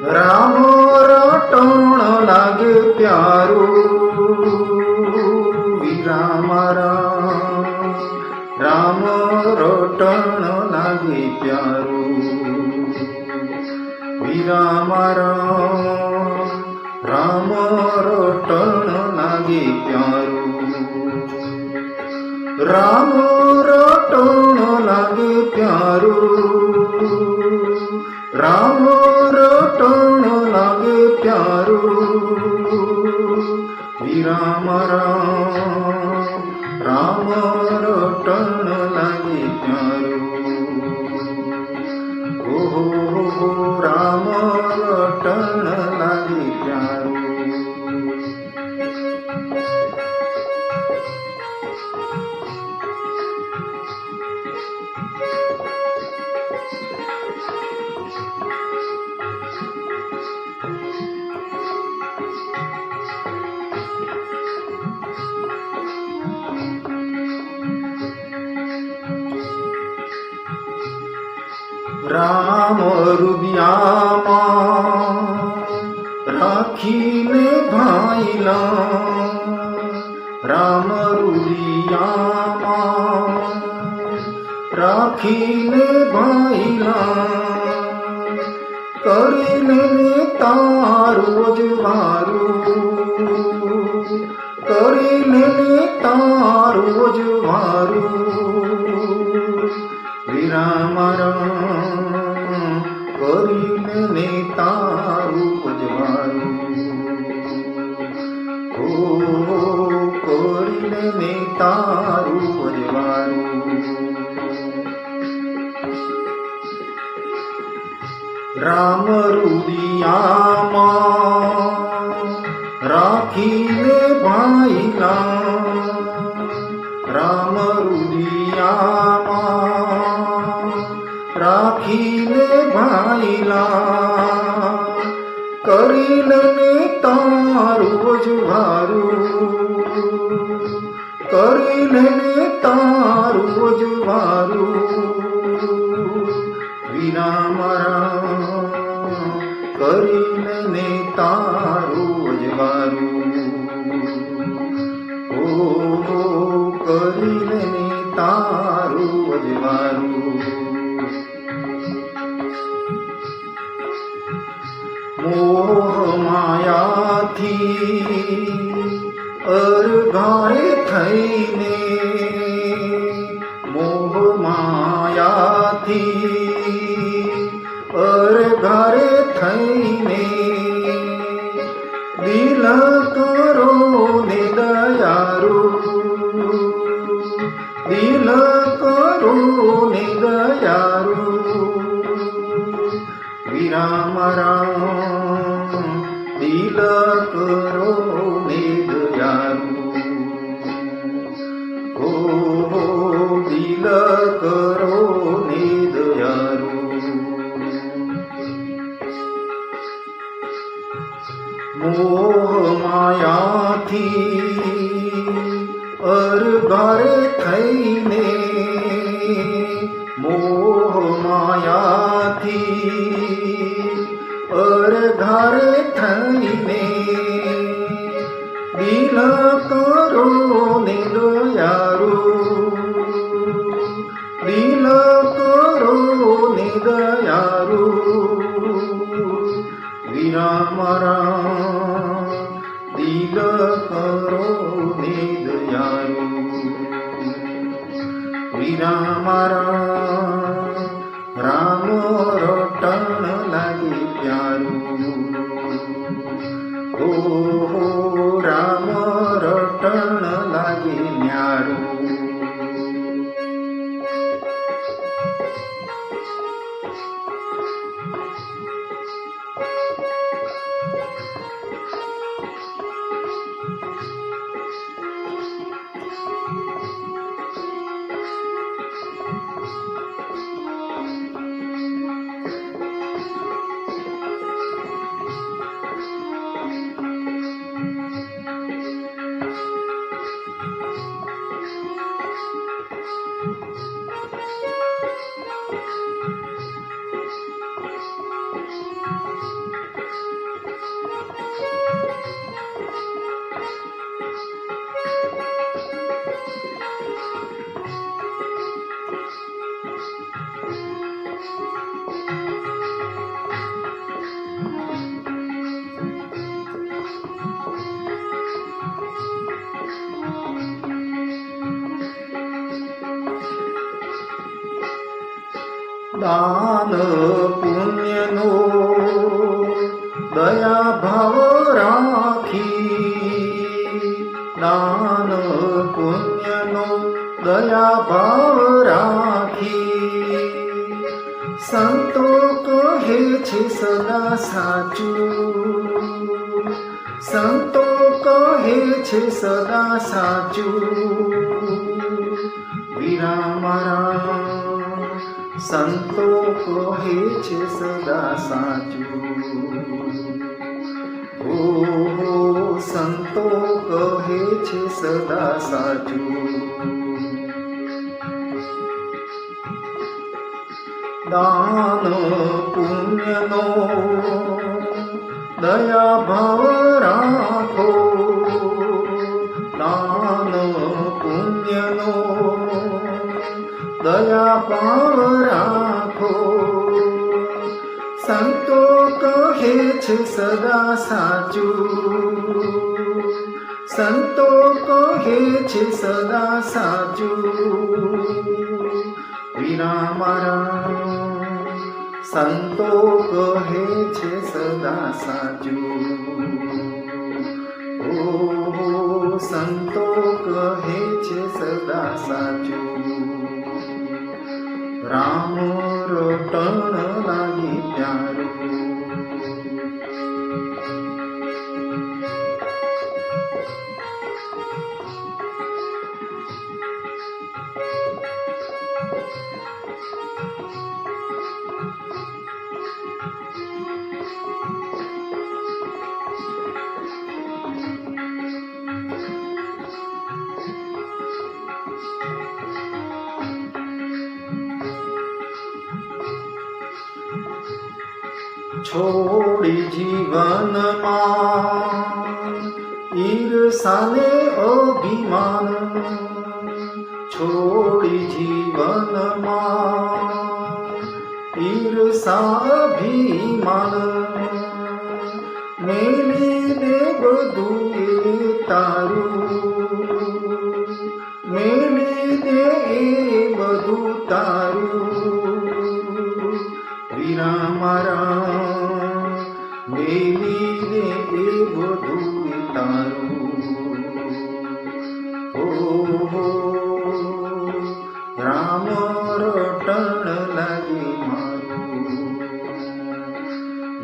રામ રટણ લાગે પ્યારું વિરામ રામ રટણ લાગે પ્યારું વિરામ રામ રટણ લાગે પ્યારું રામ રટણ લાગે પ્યારું રામ રટણ લાગે પ્યારું વિરામ રામ રટણ લાગે પ્યારું ઓહો રામ રટણ લાગે પ્યારું રામ હૃદયામાં રાખીને ભાઈલા રામ હૃદયામાં રાખીને ભાઈલા કરીને તારું જ મારું કરીને તારું જ મારું વિરામ કરીને તારું જવાનું ઓ કરીને તારું જવાનું રામ હૃદયામાં રાખીને ભાઈલા રામ હૃદયામાં રાખીને ભાઈલા કરીને તારું જ વારું કરીને તારું જ વારું વિરામ કરીને તારું જ વારું ઓ કરીને તારું જ વારું મોહ માયાથી અરઘાએ થઈને મોહ માયાથી અરઘાએ થઈને દિલ કરો ને દયારું દિલ કરો ને દયારું વિરામ દિલ કરો ને દયારું ઓ દિલ કરો ને દયારું મોહ માયાથી અરઘાએ થઈને મોહ માયાથી અરઘાએ થઈને દિલ કરો ને દયારું દિલ કરો ને દયારું વિરામ દિલ કરો ને દયારું વિરામ રામ રટણ લાગે પ્યારું ઓ રામ રટણ લાગે ન્યારું દાન પુણ્યનો દયા ભાવ રાખી, દાન પુણ્યનો દયા ભાવ રાખી, સંતો કહે છે સદા સાચું, સંતો કહે છે સદા સાચું, વીરા મારા સંતો કહે છે સદા સાચું, ઓ સંતો કહે છે સદા સાચું. દાન પુણ્યનો દયા ભાવ રાખો, દાન પુણ્યનો દયા ભાવ રાખો, સંતો કહે છે સદા સાચું, સંતો કહે છે સદા સાચું, વીરા મારા સંતો કહે છે સદા સાચું, ઓ સંતો કહે છે સદા સાચું. રામ રટણ લાગી પ્યારું, છોડી જીવનમાં ઈર્ષાને અભિમાન, છોડી જીવનમાં ઈર્ષા અભિમાન, મેલી દે બધું એ તારું, મેલી દે એ બધું તારું, વીરા મારા મેલી દે એ બધું તારું, ઓ રામ રટણ લાગે મારું,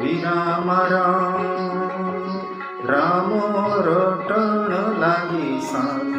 વીરા મારા રામ રટણ લાગે સારું.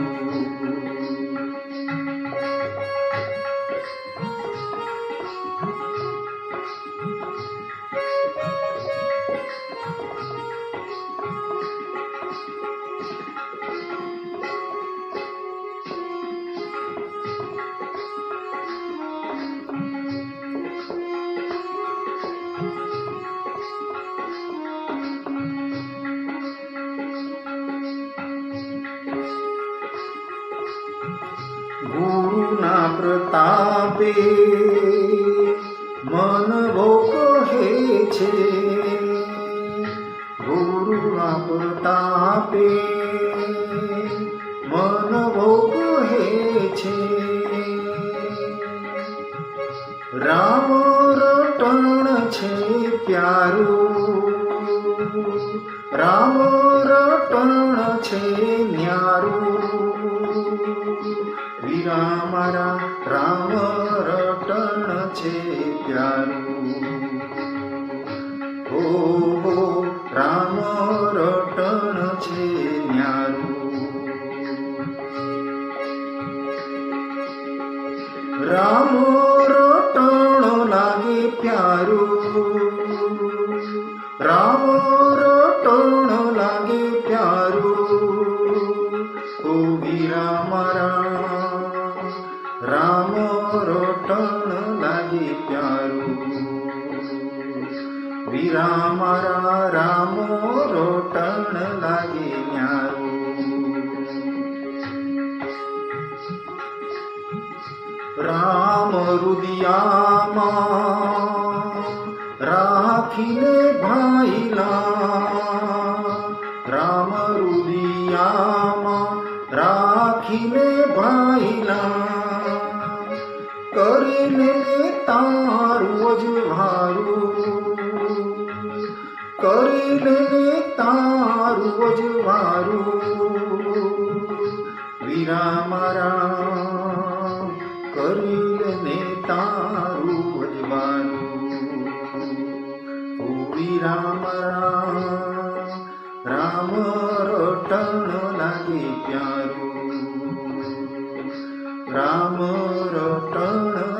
ગુરુના પ્રતાપે મન બહુ કહે છે, ગુરુના પ્રતાપે મન બહુ કહે છે, રામ રટણ છે પ્યારું, રામ રટણ છે ન્યારું, વીરા મારા રામ રટણ છે પ્યારું, ઓ રામ રટણ છે ન્યારું, રામ રટણ લાગે પ્યારું, રામ રટણ લાગે પ્યારું, ઓ વીરા મારા રામ રટણ લાગે પ્યારું, વીરા મારા રામ રટણ લાગે ન્યારું, રામ હૃદયામાં રાખીને ભાઈલા, રામ હૃદયામાં રાખીને ભાઈલા, કરીને તારું તારું અજવારું કરી લેને તારું અજવારું વીરા મારા કરી લેને તારું અજવારું ઓ વીરા મારા રામ રટણ લાગે પ્યારું રામ રટણ